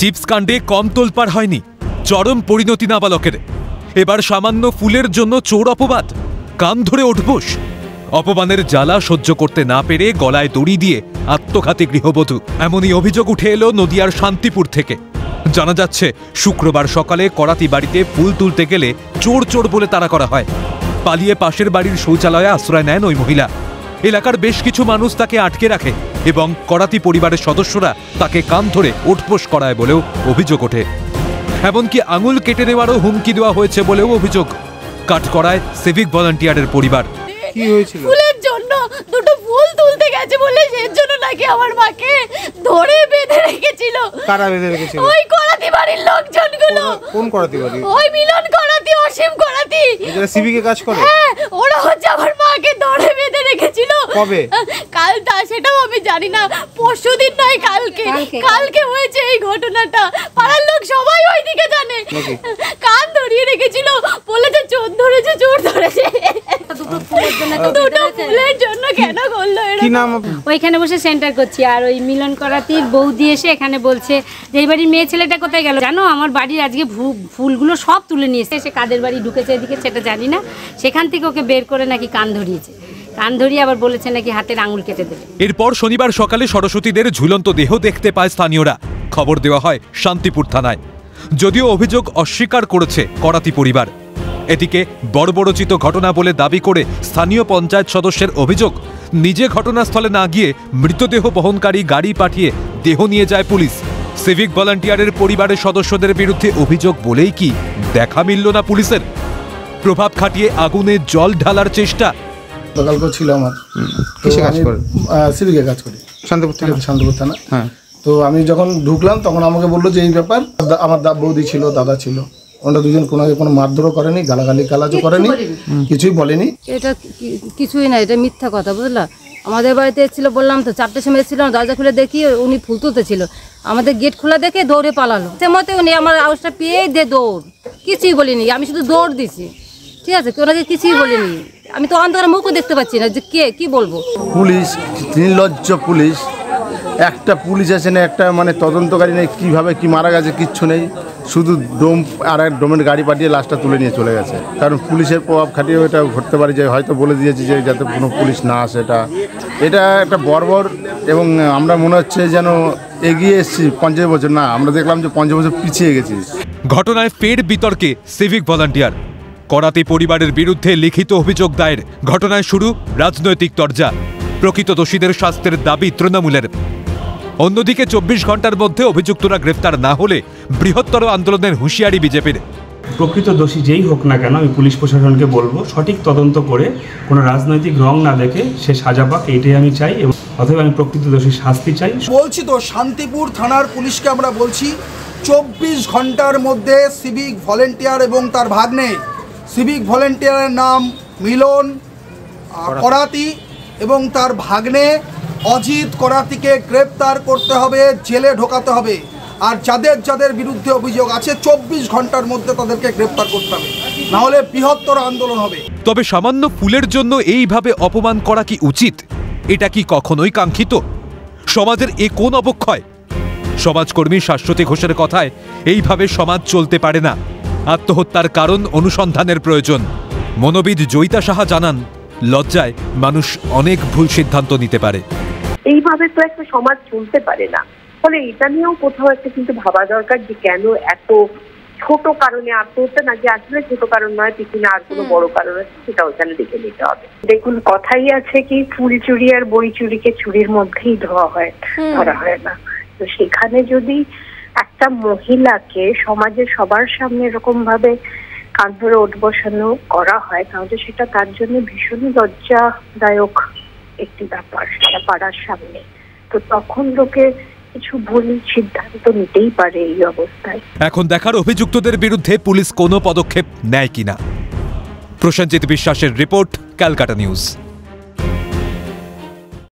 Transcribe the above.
Chips কাণ্ডে কম তোলপাড় হয়নি, চরম পরিণতি নাবালকের। এবার সামান্য ফুলের জন্য চোর অপবাদ, কান ধরে উঠবোস। অপমানের জ্বালা সহ্য করতে না পেরে গলায় দড়ি দিয়ে আত্মঘাতী গৃহবধূ, এমনই অভিযোগ উঠে এলো নদিয়ার শান্তিপুর থেকে। জানা যাচ্ছে শুক্রবার সকালে করাতি বাড়িতে ফুল তুলতে গেলে চোর চোর বলে তাড়া করা হয়। পালিয়ে পাশের বাড়ির শৌচালয়ে আশ্রয় নেন ওই মহিলা। এলাকার বেশ কিছু মানুষ তাকে আটকে রাখে এবং করাতি পরিবারের সদস্যরা তাকে কান ধরে উঠবোস করায় বলেও অভিযোগ ওঠে। এমনকি আঙুল কেটে নেওয়ারও হুমকি দেওয়া হয়েছে বলেও অভিযোগ। কাঠগড়ায় সিভিক ভলান্টিয়ারের পরিবার। কি হয়েছিল? ফুলের জন্য দুটো ফুল তুলতে গেছে বলে সেই জন্য নাকি আমার মাকে ধরে বেঁধে রেখেছিল। কারা বেঁধে রেখেছিল? ওই করাতি বাড়ির লোকজনগুলো। কোন করাতি বাড়ি? ওই মিলন করাতি, অসীম করাতি। এরা সিভিকে কাজ করে? হ্যাঁ, ওরা হচ্ছে আমার মাকে ধরে বেঁধে রেখেছিল। কবে? কাল, তা সেটাও আমি জানি না, পরশুদিন নয় কালকে হয়েছে এই ঘটনাটা। পাড়ার লোক সবাই ওইদিকে জানে। কান ধরিয়ে রেখেছিল, বলেছে চোর ধরেছে, চোর ধরেছে। দুটো ফুলের জন্য কেন করলো এরা? কি নাম? ওইখানে বসে সেন্টার করছি, আর ওই মিলন করাতির বৌদি এসে এখানে বলছে যে এই বাড়ির মেয়ে ছেলেটা কোথায় গেল জানো, আমার বাড়ির আজকে ফুলগুলো সব তুলে নিয়েছে। সে কাদের বাড়ি ঢুকেছে এদিকে সেটা জানি না, সেখান থেকে ওকে বের করে নাকি কান ধরিয়েছে। কান ধরিয়ে আবার বলেছে নাকি হাতের আঙুল কেটে দেবে। এরপর শনিবার সকালে সরস্বতীদের ঝুলন্ত দেহ দেখতে পায় স্থানীয়রা। খবর দেওয়া হয় শান্তিপুর থানায়, যদিও অভিযোগ অস্বীকার করেছে করাতি পরিবার। এদিকে বর্বরোচিত ঘটনা বলে দাবি করে স্থানীয় পঞ্চায়েত সদস্যের অভিযোগ, নিজে ঘটনাস্থলে না গিয়ে মৃতদেহ বহনকারী গাড়ি পাঠিয়ে দেহ নিয়ে যায় পুলিশ। সিভিক ভলান্টিয়ারের পরিবারের সদস্যদের বিরুদ্ধে অভিযোগ বলেই কি দেখা মিলল না পুলিশের? প্রভাব খাটিয়ে আগুনে জল ঢালার চেষ্টা। গতকালকে ছিল আমার, সিভিকে কাজ করি শান্তিপুর থানা। হ্যাঁ, তো আমি যখন ঢুকলাম তখন আমাকে বললো যে এই ব্যাপার। আমার বৌদি ছিল, দাদা ছিল, ওরা দুজন কোনো মারধরও করেনি, গালাগালি কালাজও করেনি, কিছুই বলেনি। এটা কিছুই না, এটা মিথ্যা কথা, বুঝলা। আমাদের বাড়িতে এসেছিল, বললাম তো 4টের সময় এসেছিল, দরজা খুলে দেখি উনি ফুল তুলতে ছিল। আমাদের গেট খোলা দেখে দৌড়ে পালালো। সে মতে উনি আমার আওয়াজটা পেয়ে দে দৌড়, কিছুই বলিনি, আমি শুধু দৌড় দিছি, ঠিক আছে, ওনাকে কিছুই বলিনি। আমি তো অন্ধকারে মুখও দেখতে পাচ্ছি না যে কে কি বলবো। পুলিশ নির্লজ্জ, পুলিশ একটা পুলিশ আছে না, একটা মানে তদন্তকারী নেই, কীভাবে কি মারা গেছে কিচ্ছু নেই, শুধু ডোম আর এক ডোমের গাড়ি পাঠিয়ে লাশটা তুলে নিয়ে চলে গেছে। কারণ পুলিশের প্রভাব খাটিয়ে এটা ঘটতে পারে, যে হয়তো বলে দিয়েছে যে যাতে কোনো পুলিশ না আসে। এটা একটা বর্বর, এবং আমরা মনে হচ্ছে যেন এগিয়ে এসেছি 50 বছর, না আমরা দেখলাম যে 50 বছর পিছিয়ে গেছি। ঘটনায় ফের বিতর্কে সিভিক ভলান্টিয়ার। করাতি পরিবারের বিরুদ্ধে লিখিত অভিযোগ দায়ের। ঘটনায় শুরু রাজনৈতিক তরজা। প্রকৃত দোষীদের শাস্তির দাবি তৃণমূলের। অন্যদিকে 24 ঘন্টার মধ্যে অভিযুক্তরা গ্রেফতার না হলে বৃহত্তর আন্দোলনের হুঁশিয়ারি বিজেপির। প্রকৃত দোষী যেই হোক না কেন, আমি পুলিশ প্রশাসনকে বলবো সঠিক তদন্ত করে কোনো রাজনৈতিক রং না দেখে সে সাজা পাক, এইটাই আমি চাই। এবং অথবা আমি প্রকৃত দোষী শাস্তি চাই। বলছি তো, শান্তিপুর থানার পুলিশকে আমরা বলছি 24 ঘন্টার মধ্যে সিভিক ভলেন্টিয়ার এবং তার ভাগ্নে, সিভিক ভলেন্টিয়ারের নাম মিলন করাতি এবং তার ভাগ্নে অজিত করাতিকে গ্রেপ্তার করতে হবে, জেলে ঢোকাতে হবে। আর যাদের বিরুদ্ধে অভিযোগ আছে 24 ঘন্টার মধ্যে তাদেরকে গ্রেপ্তার করতে হবে, না হলে বৃহত্তর আন্দোলন হবে। তবে সামান্য ফুলের জন্য এইভাবে অপমান করা কি উচিত? এটা কি কখনোই কাঙ্ক্ষিত? সমাজের এ কোন অবক্ষয়? সমাজকর্মী শাশ্বতী ঘোষের কথায় এইভাবে সমাজ চলতে পারে না। আত্মহত্যার কারণ অনুসন্ধানের প্রয়োজন। মনোবিদ জয়িতা সাহা জানান, লজ্জায় মানুষ অনেক ভুল সিদ্ধান্ত নিতে পারে। এইভাবে তো একটা সমাজ চলতে পারে না। ফলে এটা নিয়েও কোথাও একটা কিন্তু ভাবা দরকার যে কেন এত ছোট কারণে আত্মহত্যা, নাকি আসলে ছোট কারণ নয়, পিছনে আর কোনো বড় কারণ আছে, সেটা ওখানে দেখে নিতে হবে। দেখুন, কথাই আছে কি, ফুল চুরি আর বই চুরিকে চুরির মধ্যেই ধরা হয় না। তো সেখানে যদি একটা মহিলাকে সমাজের সবার সামনে এরকম ভাবে কান ধরে ওঠ বসানো করা হয়, তাহলে সেটা তার জন্য ভীষণই লজ্জাদায়ক একটি ব্যাপার, সেটা পাড়ার সামনে। তো তখন লোকে কিছু ভুল সিদ্ধান্ত নিতেই পারে এই অবস্থায়। এখন দেখার অভিযুক্তদের বিরুদ্ধে পুলিশ কোনো পদক্ষেপ নেয় কিনা। প্রসেনজিৎ বিশ্বাসের রিপোর্ট, ক্যালকাটা নিউজ।